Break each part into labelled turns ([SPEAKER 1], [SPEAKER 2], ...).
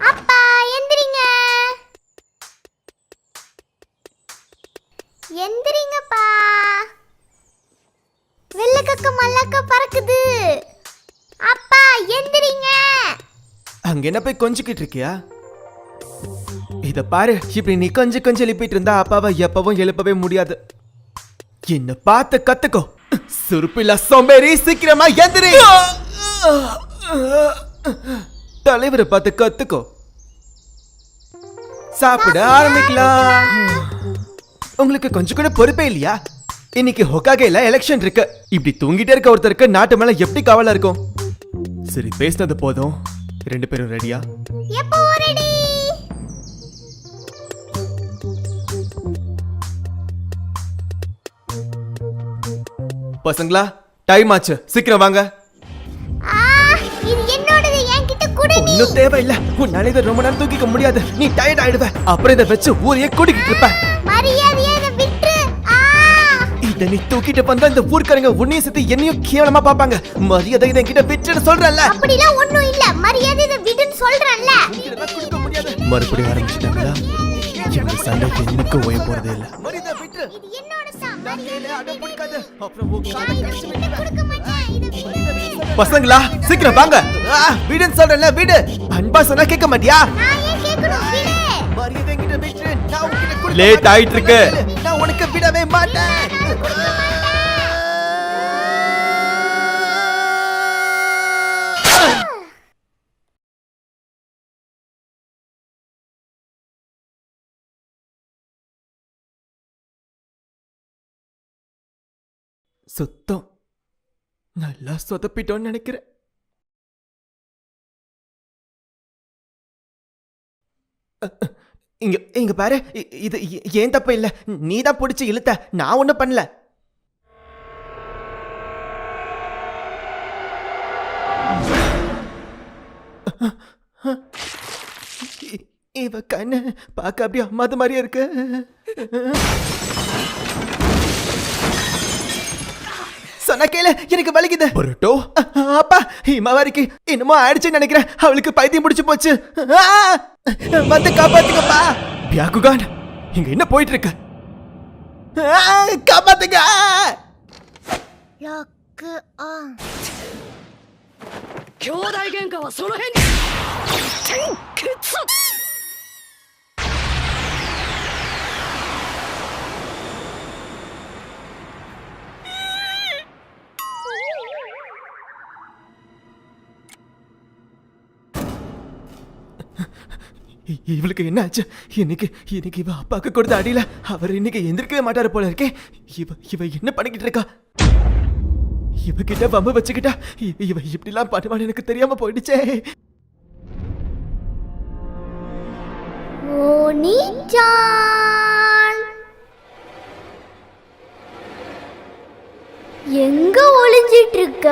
[SPEAKER 1] அப்பா எந்திரிங்க, எந்திரிங்கப்பா. வெள்ளக்கக்க மல்லக்க பறக்குது. அப்பா எந்திரிங்க.
[SPEAKER 2] அங்க என்ன போய் கொஞ்சிக்கிட்டு இருக்கியா? இத பாரு, இப்படி நீ கொஞ்சம் கொஞ்சம் எழுப்பிட்டு இருந்தா அப்பாவை எப்பவும் எழுப்பவே முடியாது. என்ன பார்த்து கத்துக்கோ. சுருப்பில்லா சோம்பேறி, சீக்கிரமா எந்திரி. தலைவரை பார்த்து கத்துக்கோ. சாப்பிட ஆரம்பிக்கலாம். உங்களுக்கு கொஞ்சம் கூட பொறுப்பே இல்லையா? இன்னைக்கு ஹொக்காகேல எலெக்ஷன் இருக்கு. இப்படி தூங்கிட்டே இருக்க ஒருத்தருக்கு நாட்டு மேல எப்படி கவலை இருக்கும்? சரி, பேசினது போதும். 2 பேரும் ரெடியா?
[SPEAKER 1] எப்போ ரெடி?
[SPEAKER 2] பசங்களா, டைம் ஆச்சு, சீக்கிரம் வாங்க.
[SPEAKER 1] இது என்னோடது, என்கிட்ட குடு.
[SPEAKER 2] இன்னும் தேவையில்லை. உன்னால இதை ரொம்ப நேரம் தூக்கிக்க முடியாது. நீ டயர்ட் ஆயிடுவ. அப்புறம் இதை வச்சு ஊரையே கூட்டிக்கிட்டு இருப்ப.
[SPEAKER 1] மரியாதையா இதை விட்டு.
[SPEAKER 2] இதை நீ தூக்கிட்டு வந்தா இந்த ஊர்க்காரங்க உன்னையும் சேர்த்து என்னையும் கேவலமா பாப்பாங்க. மரியாதை இதை என்கிட்ட விட்டுன்னு சொல்றேன்ல.
[SPEAKER 1] அப்படிலாம் ஒண்ணும் இல்ல. மரியாதை இதை விடுன்னு சொல்றேன்ல.
[SPEAKER 2] மறுபடியும் ஆரம்பிச்சிட்டாங்களா? இந்த சண்டைக்கு இன்னைக்கு ஓய போறதே இல்ல.
[SPEAKER 1] இது என்னோட சாமான்.
[SPEAKER 2] பசங்களா, சீக்கிரம் வாங்க. வீடுன்னு சொல்றேன்ல, வீடு. அன்பா சொன்னா கேட்க மாட்டியா? லேட் ஆயிட்டு இருக்கு. நான் உனக்கு விடவே மாட்டேன். சுத்தம் நல்லா சொதப்பிட்டோன்னு நினைக்கிறேன். இங்க இங்க பாரு, இது ஏன் தப்பு இல்ல. நீ தான் பிடிச்சி இழுத்த, நான் ஒண்ணும் பண்ணல. இவ கண்ணு பார்க்க அப்படியே அம்மாது மாதிரியா இருக்கு. சொன்ன கேளு, எனக்கு வலிக்குது. பொருட்டோ அப்பா, இமாவாரிக்கு என்னமோ ஆயிடுச்சுன்னு நினைக்கிறேன். அவளுக்கு பைத்தியம் முடிச்சு போச்சு. வந்து காப்பாத்துங்கப்பா. பியாகுகான், இங்க என்ன போயிட்டு இருக்க? காப்பாத்துங்க.
[SPEAKER 1] Lock on.
[SPEAKER 3] 兄弟喧嘩はその辺に天決。
[SPEAKER 2] இவளுக்கு என்ன ஆச்சு? இன்னைக்கு இவ அப்பாக்கு கொடுத்த அடியில அவர் இன்னைக்கு எந்திரிக்கவே மாட்டாரு போல இருக்கே. இவ என்ன பண்ணிக்கிட்டு இருக்கா? இவகிட்ட வம்பு வச்சுக்கிட்டா இவ இப்படிலாம் பண்ணுவான்னு எனக்கு தெரியாம போயிடுச்சே.
[SPEAKER 1] எங்க ஒளிஞ்சிட்டு இருக்க?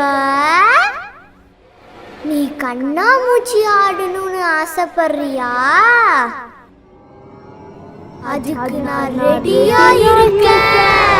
[SPEAKER 1] நீ கண்ணாமூச்சி ஆடணும்னு ஆசைப்படுறியா? அதுக்கு நான் ரெடியா இருக்கேன்.